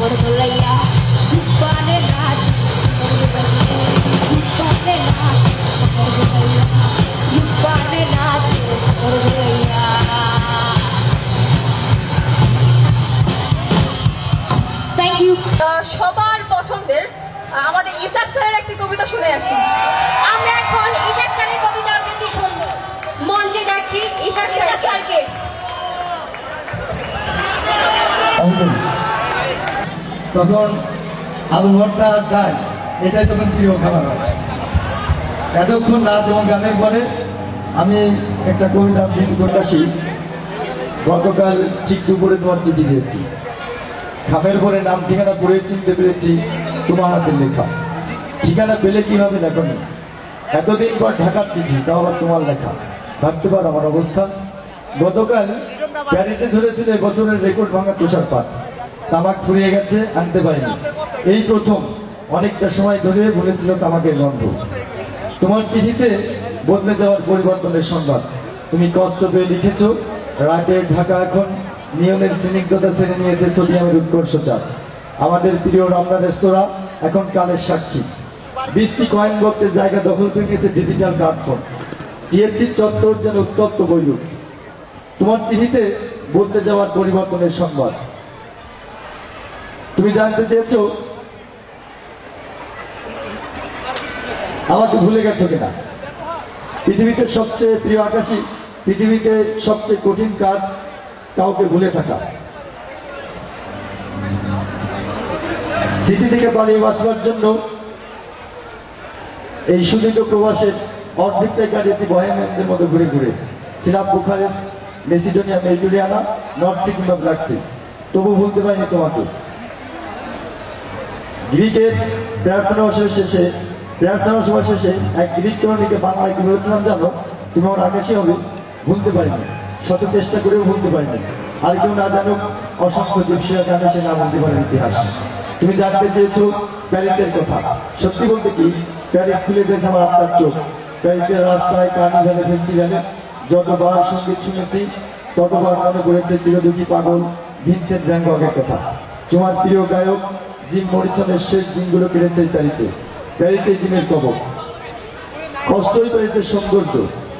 Orgulaya, Yupane Naj, Yupane Naj, Orgulaya, Yupane Naj, Orgulaya. Thank you. সবার পছন্দের আমাদের ইসাক স্যারের একটি কবিতা শুনে আসি। আমরা এখন ইসাক স্যারের কবিতা আবৃত্তি শুনব। মঞ্চে যাচ্ছি ইসাক স্যারকে। তখন আলু ভর্তা আর ডাল এটাই তখন প্রিয় খাবার। এতক্ষণ নাচ এবং গানের পরে আমি একটা কবিতা আবৃত্তি করতে আসি। গতকাল ঠিক দুপুরে তোমার চিঠি দিয়েছি, খামের পরে নাম ঠিকানা পড়ে চিনতে পেরেছি তোমার হাতের লেখা। ঠিকানা পেলে কিভাবে দেখো নি, এতদিন পর ঢাকার চিঠি, তাও আবার তোমার লেখা। ভাবতে পারো আমার অবস্থা। গতকাল প্যারিসে ধরেছিল বছরের রেকর্ড ভাঙা তুষারপাত। তামাক ফুরিয়ে গেছে, আনতে পারিনি। এই প্রথম অনেকটা সময় ধরে ভুলেছিল তামাকের গন্ধ। তোমার চিঠিতে বদলে যাওয়ার পরিবর্তনের সংবাদ। তুমি কষ্ট পেয়ে লিখেছ, রাতের ঢাকা এখন নিয়মের স্নিগ্ধতা ছেড়ে নিয়েছে সোডিয়ামের উৎকর্ষতা। আমাদের প্রিয় রমনা রেস্তোরাঁ এখন কালের সাক্ষী। 20টি কয়েন বক্সের জায়গা দখল করে নিয়েছে ডিজিটাল প্ল্যাটফর্ম। টিএসসি চত্বর যেন উত্তপ্ত বৈরুপ। তোমার চিঠিতে বদলে যাওয়ার পরিবর্তনের সংবাদ। তুমি জানতে চেয়েছো আমাকে ভুলে গেছো কিনা। পৃথিবীতে সবচেয়ে প্রিয় আকাশী, পৃথিবীতে সবচেয়ে কঠিন কাজ কাউকে ভুলে থাকা। স্মৃতি থেকে পালিয়ে বাঁচবার জন্য এই সুদীর্ঘ প্রবাসের অর্ধেকটাই কাটিয়েছি বহেমিয়ানদের মতো ঘুরে ঘুরে। সিরাপ, বুখারেস্ট, মেসিডোনিয়া, মেজুরিয়ানা, নর্থ সি কিংবা ব্ল্যাক সি, তবু ভুলতে পারিনি তোমাকে। গ্রিকের প্রার্থনা সভা শেষে এক গ্রিক তরুণীকে বাংলায় কি বলেছিলাম জানো? তুমি আমার আকাশী হবে। ভুলতে পারিনি, শত চেষ্টা করেও ভুলতে পারিনি। আর কেউ না জানুক, অসংখ্য জীবসীরা জানে সে না বলতে পারে ইতিহাস। তুমি জানতে চেয়েছো প্যারিসের কথা। সত্যি বলতে কি, প্যারিস খুলে দিয়েছে আমার আত্মার চোখ। প্যারিসের রাস্তায়, কার্নিভালে, ফেস্টিভ্যালে যতবার সঙ্গীত শুনেছি ততবার মনে করেছে চিরদুখী পাগল ভিনসেন্ট ভ্যান গগের কথা। তোমার প্রিয় গায়ক জিম মরিসনের শেষ দিনগুলো কেটেছে প্যারিসে। প্যারিসে জিমের কবর। কষ্টই পেয়েছে সৌন্দর্য,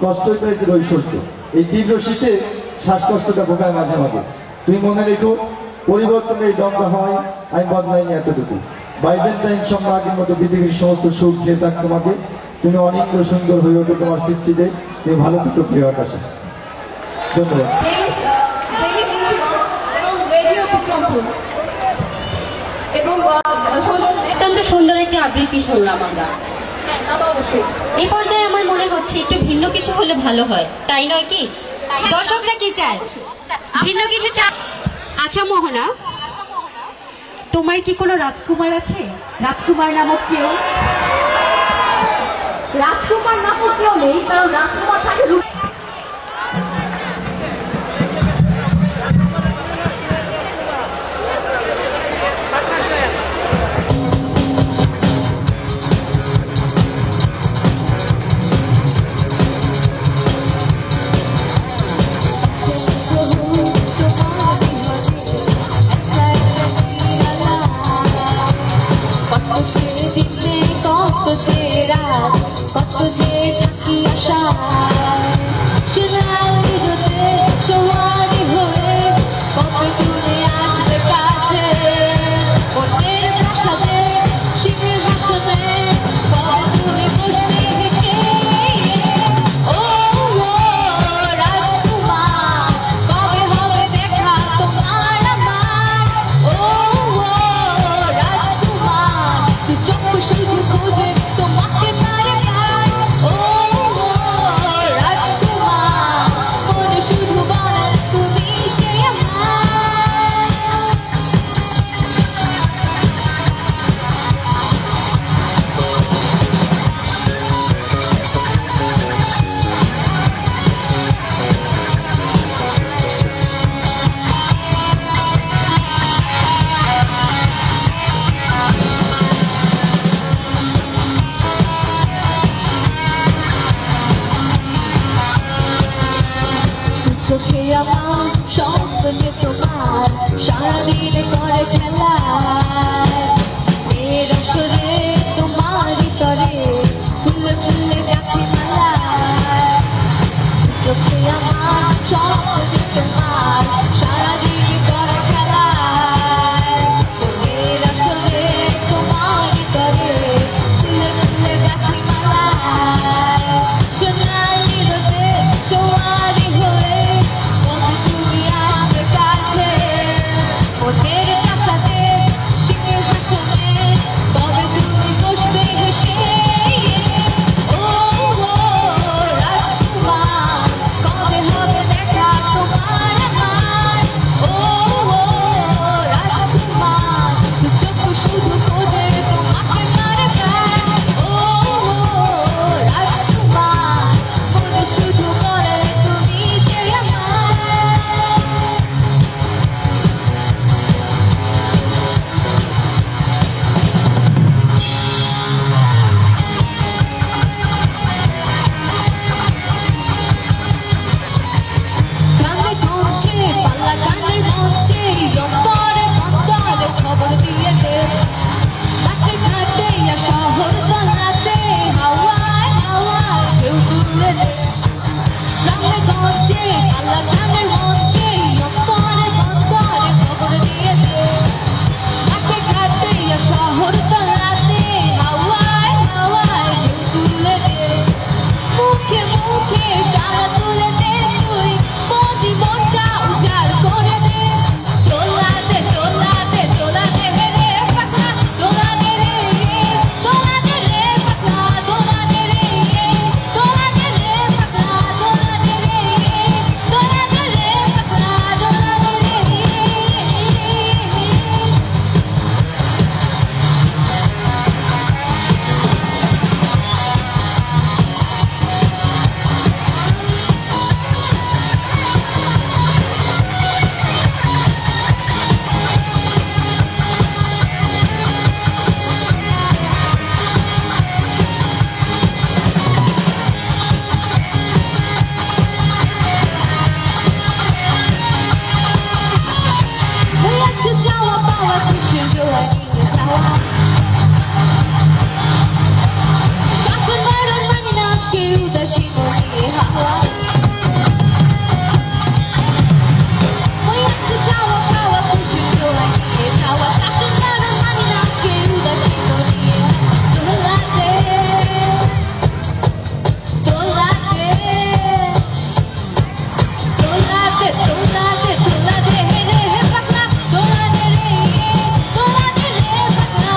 কষ্টই পেয়েছে ঐশ্বর্য। এই তীব্র শীতে শ্বাসকষ্টটা বোকায় মাঝে মাঝে। তুমি মনে রেখো, পরিবর্তনের এই দমকা হয়, আমি বদলাইনি এতটুকু। বাইজেন্টাইন সম্রাটের মতো পৃথিবীর সমস্ত সুখ খেয়ে থাক তোমাকে। তুমি অনেক সুন্দর হয়ে ওঠো তোমার সৃষ্টিতে। তুমি ভালো থেকো প্রিয় আকাশে। ধন্যবাদ। এবং অত্যন্ত সুন্দর একটি আবৃত্তি শুনলাম আমরা। এই পর্যায়ে আমার মনে হচ্ছে একটু ভিন্ন কিছু হলে ভালো হয়, তাই নয় কি? দর্শকরা কি চায়? ভিন্ন কিছু চায়। আচ্ছা মোহনা, তোমার কি কোনো রাজকুমার আছে? রাজকুমার নামক কেউ? রাজকুমার নামক কেউ নেই, কারণ রাজকুমার থাকে কত যে থাকি আশা। আমার সঙ্গ যে তোমার সারাদিন করে খেলা এর আসরে তোমারই তরে ফুলে ফুলে গাছি মালা চোখে আমার সঙ্গ যে তোমার সারাদিন করে খেলা এর আসরে তোমারই তরে ফুলে ফুলে গাছি মালা সোনালি রোদে সোয়ারি হয়ে কবে তুমি আসবে কাছে ওদের প্রাসাদে সিংহাসনে কবে তুমি বসবে হেসে ও রাজকুমার কবে হবে দেখা তোমার আমার ও রাজকুমার দু চোখ শুধু খোঁজে তোমাকে মারবে ও রাজকুমার মনে শুধু বলে তুমি যে আমার কানে পৌঁছে পাল্লা কানের মঞ্চে অন্তরে অন্তরে খবর দিয়ে দে ঘাটে ঘাটে আর শহর দলাতে হাওয়ায় হাওয়ায় কেউ তুলে দে কানে গঞ্জে পাল্লা কানের মঞ্চে অন্তরে অন্তরে খবর দিয়ে দে ঘাটে ঘাটে আর শহর দলাতে হাওয়ায় হাওয়ায় কেউ তুলে দে মুখে মুখে সারা তুলে দে তুই বদি মনটা উজাড় করে দে তোলা দে তোলা দে তোলা দে রে পাকনা তোলা দে রে তোলা দে রে পাকনা তোলা দে রে তোলা দে রে পাকনা তোলা দে রে তোলা দে রে পাকনা তোলা দে রে হয়েছে চাওয়া পাওয়া খুশির জোয়ার নিয়ে যাওয়া শাসন বারণ মানি না আজকে উদাসীন নিয়ে হাওয়া হয়েছে চাওয়া পাওয়া খুশির জোয়ার নিয়ে যাওয়া শাসন বারণ মানি না আজকে উদাসীন নিয়ে দোলাতে দোলাতে তোলাতে তোলাতে তোলা দে রে পাকনা তোলা দে রে তোলা দে রে পাকনা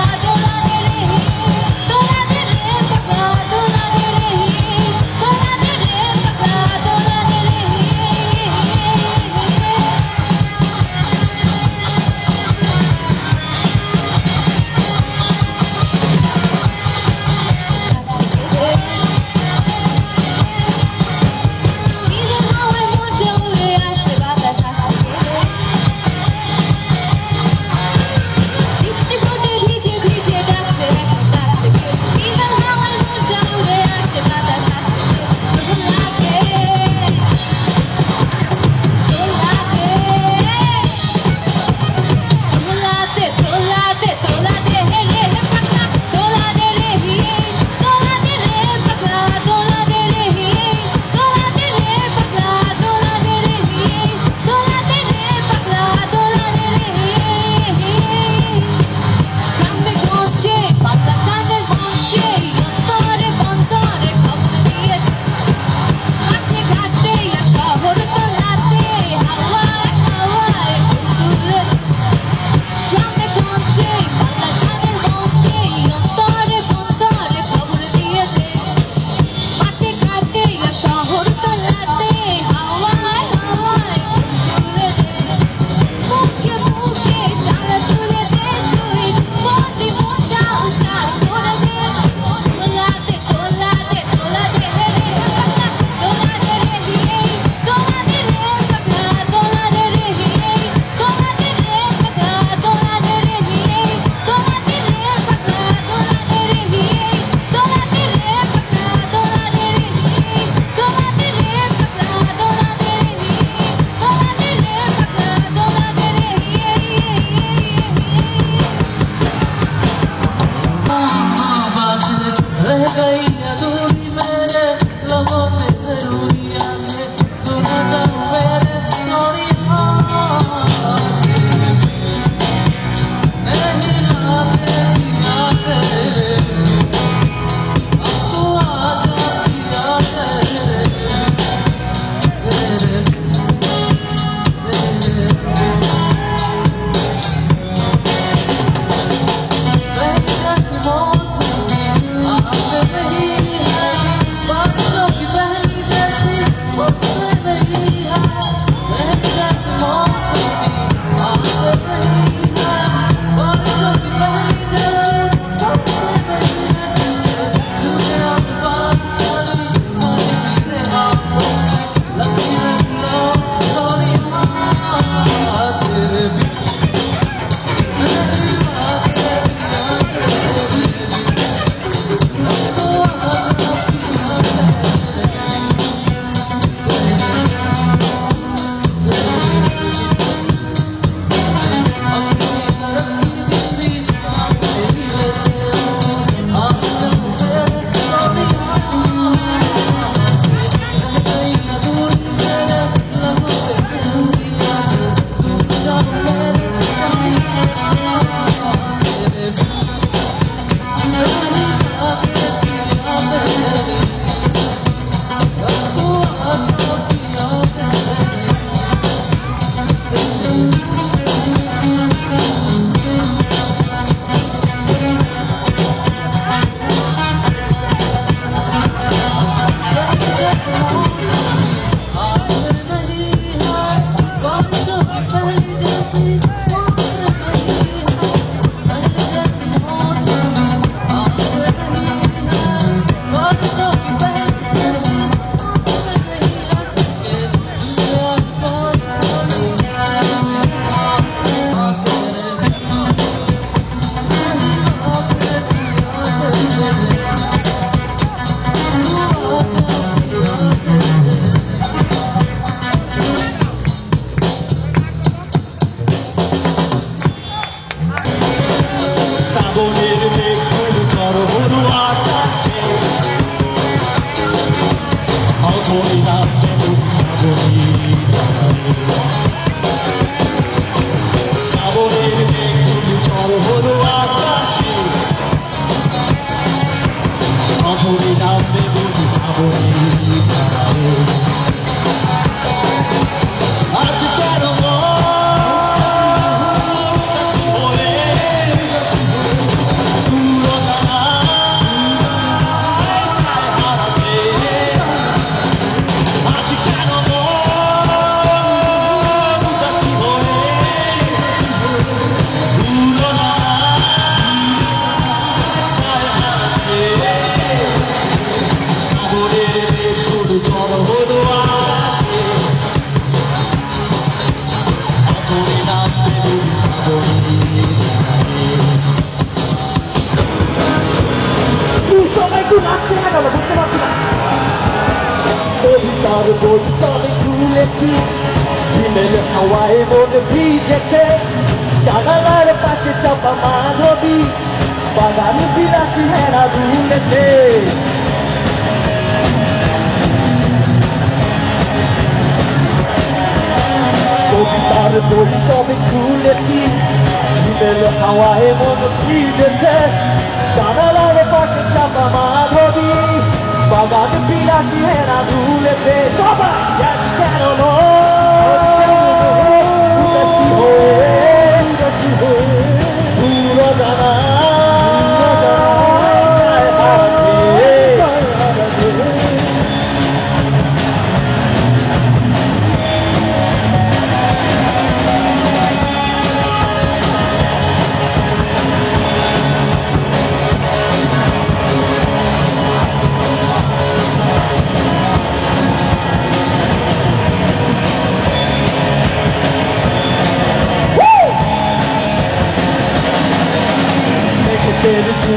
দই সবে খুলেছি হিমেল হাওয়ায় মন ভিজেছে জানালার পাশে চাপা মাধবী বাগান বিলাসী হেরা দুলেছে কবিতার বই সবে খুলেছি হিমেল হাওয়ায় মন ভিজেছে জানালার পাশে চাপা মাধবী বাগান বিলাসী হেরা দুলেছে সবাই কেন পুরো জানা পেরেছি